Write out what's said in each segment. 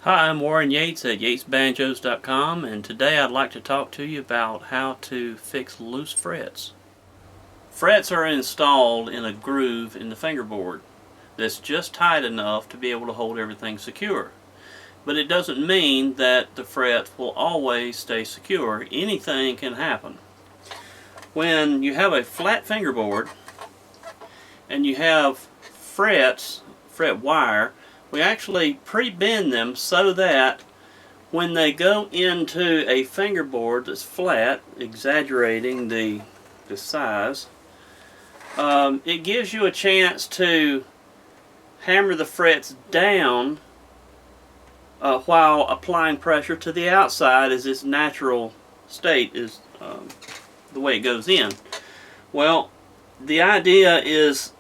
Hi, I'm Warren Yates at yatesbanjos.com, and today I'd like to talk to you about how to fix loose frets. Frets are installed in a groove in the fingerboard that's just tight enough to be able to hold everything secure. But it doesn't mean that the fret will always stay secure. Anything can happen. When you have a flat fingerboard and you have frets, fret wire, we actually pre-bend them so that when they go into a fingerboard that's flat, exaggerating the size, it gives you a chance to hammer the frets down while applying pressure to the outside as its natural state is the way it goes in. Well, the idea is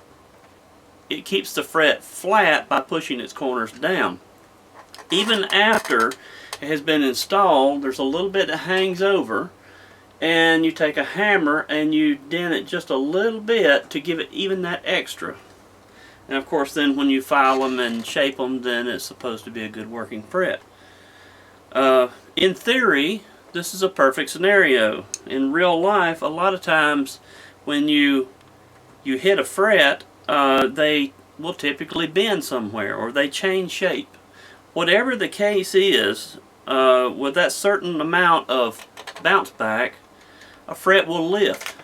it keeps the fret flat by pushing its corners down. Even after it has been installed, there's a little bit that hangs over, and you take a hammer and you dent it just a little bit to give it even that extra. And of course then when you file them and shape them, then it's supposed to be a good working fret. In theory, this is a perfect scenario. In real life, a lot of times when you hit a fret, they will typically bend somewhere or they change shape. Whatever the case is, with that certain amount of bounce back, a fret will lift.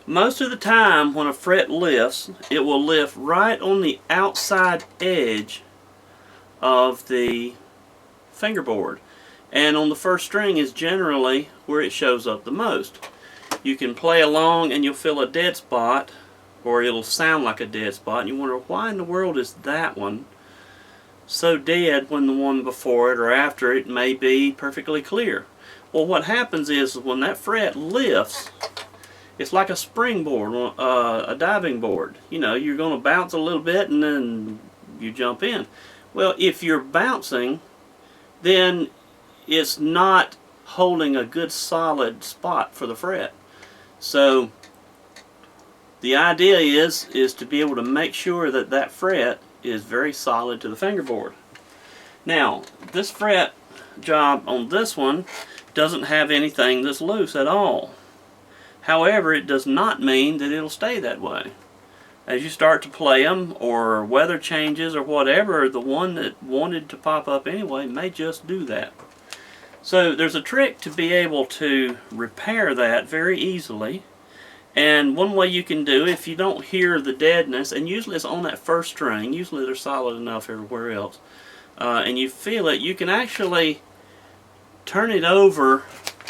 Most of the time when a fret lifts, it will lift right on the outside edge of the fingerboard, and on the first string is generally where it shows up the most. You can play along and you'll feel a dead spot, or it'll sound like a dead spot, and you wonder why in the world is that one so dead when the one before it or after it may be perfectly clear. Well, what happens is when that fret lifts, it's like a springboard, a diving board. You know, you're going to bounce a little bit and then you jump in. Well, if you're bouncing, then it's not holding a good solid spot for the fret. So the idea is to be able to make sure that that fret is very solid to the fingerboard. Now, this fret job on this one doesn't have anything that's loose at all. However, it does not mean that it'll stay that way. As you start to play them, or weather changes or whatever, the one that wanted to pop up anyway may just do that. So there's a trick to be able to repair that very easily. And one way you can do, if you don't hear the deadness, and usually it's on that first string, usually they're solid enough everywhere else, and you feel it, you can actually turn it over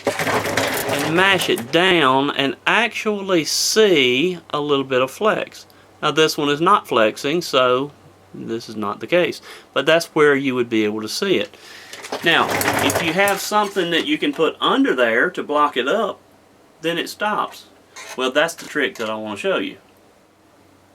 and mash it down and actually see a little bit of flex. Now this one is not flexing, so this is not the case, but that's where you would be able to see it. Now, if you have something that you can put under there to block it up, then it stops. Well, that's the trick that I want to show you.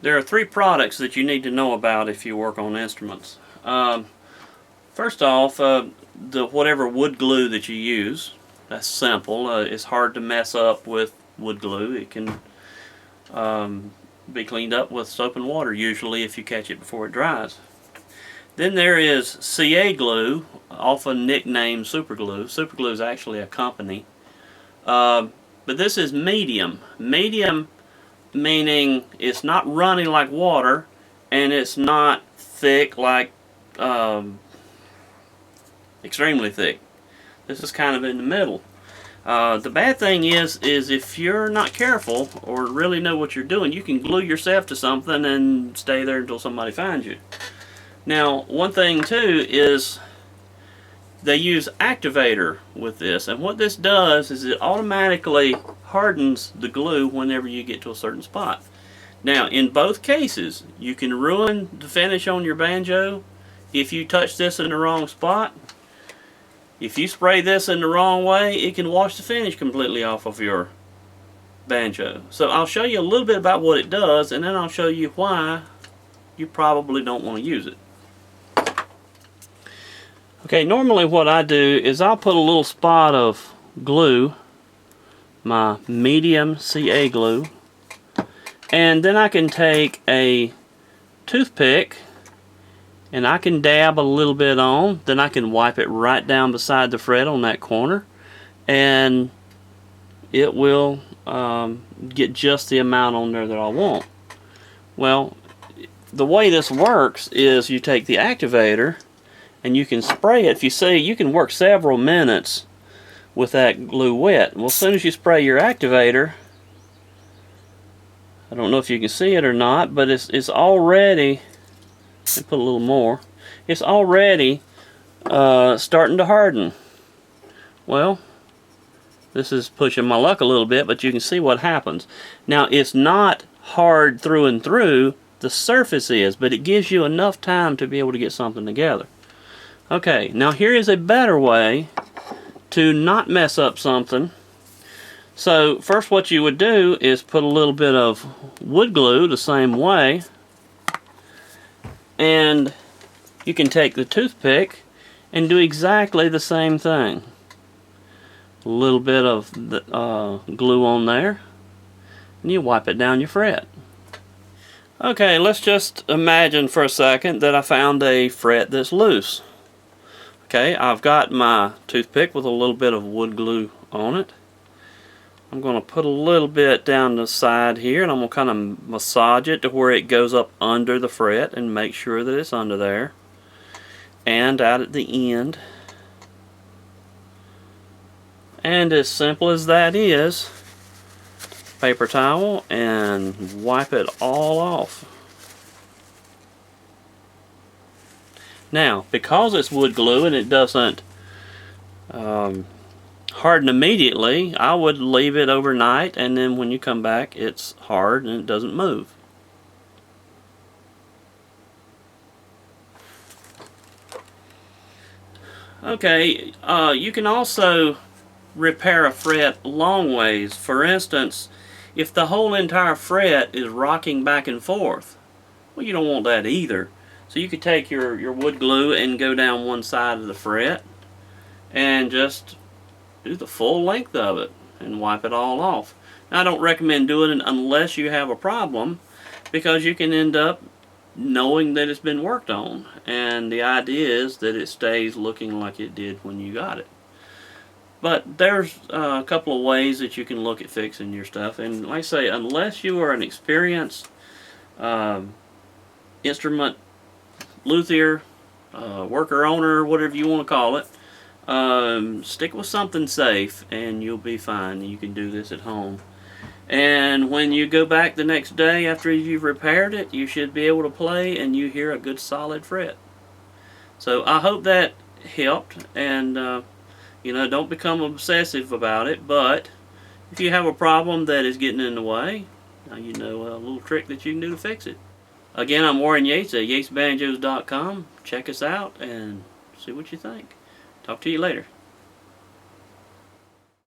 There are three products that you need to know about if you work on instruments. First off, whatever wood glue that you use. That's simple. It's hard to mess up with wood glue. It can be cleaned up with soap and water usually if you catch it before it dries. Then there is CA glue, often nicknamed super glue. Super glue is actually a company. But this is medium. Medium meaning it's not runny like water, and it's not thick like extremely thick. This is kind of in the middle. The bad thing is if you're not careful or really know what you're doing, you can glue yourself to something and stay there until somebody finds you. Now, one thing too is they use activator with this, and what this does is it automatically hardens the glue whenever you get to a certain spot. Now, in both cases, you can ruin the finish on your banjo if you touch this in the wrong spot. If you spray this in the wrong way, it can wash the finish completely off of your banjo. So I'll show you a little bit about what it does, and then I'll show you why you probably don't want to use it. Okay, normally what I do is I'll put a little spot of glue, my medium CA glue, and then I can take a toothpick and I can dab a little bit on, then I can wipe it right down beside the fret on that corner, and it will get just the amount on there that I want. Well, the way this works is you take the activator and you can spray it. If you see, you can work several minutes with that glue wet. Well, as soon as you spray your activator, I don't know if you can see it or not, but it's already, let me put a little more, it's already starting to harden. Well, this is pushing my luck a little bit, but you can see what happens. Now, it's not hard through and through, the surface is, but it gives you enough time to be able to get something together. Okay, now here is a better way to not mess up something. So first what you would do is put a little bit of wood glue the same way, and you can take the toothpick and do exactly the same thing. A little bit of the, glue on there, and you wipe it down your fret. Okay, let's just imagine for a second that I found a fret that's loose. Okay, I've got my toothpick with a little bit of wood glue on it. I'm going to put a little bit down the side here, and I'm going to kind of massage it to where it goes up under the fret and make sure that it's under there. And out at the end. And as simple as that is, paper towel and wipe it all off. Now, because it's wood glue and it doesn't harden immediately, I would leave it overnight, and then when you come back it's hard and it doesn't move. Okay, you can also repair a fret long ways. For instance, if the whole entire fret is rocking back and forth, well, you don't want that either. So you could take your wood glue and go down one side of the fret and just do the full length of it and wipe it all off. Now, I don't recommend doing it unless you have a problem, because you can end up knowing that it's been worked on, and the idea is that it stays looking like it did when you got it. But there's a couple of ways that you can look at fixing your stuff, and like I say, unless you are an experienced instrument luthier, worker owner, whatever you want to call it, stick with something safe and you'll be fine. You can do this at home. And when you go back the next day after you've repaired it, you should be able to play and you hear a good solid fret. So I hope that helped, and you know, don't become obsessive about it, but if you have a problem that is getting in the way, now you know a little trick that you can do to fix it. Again, I'm Warren Yates at yatesbanjos.com. Check us out and see what you think. Talk to you later.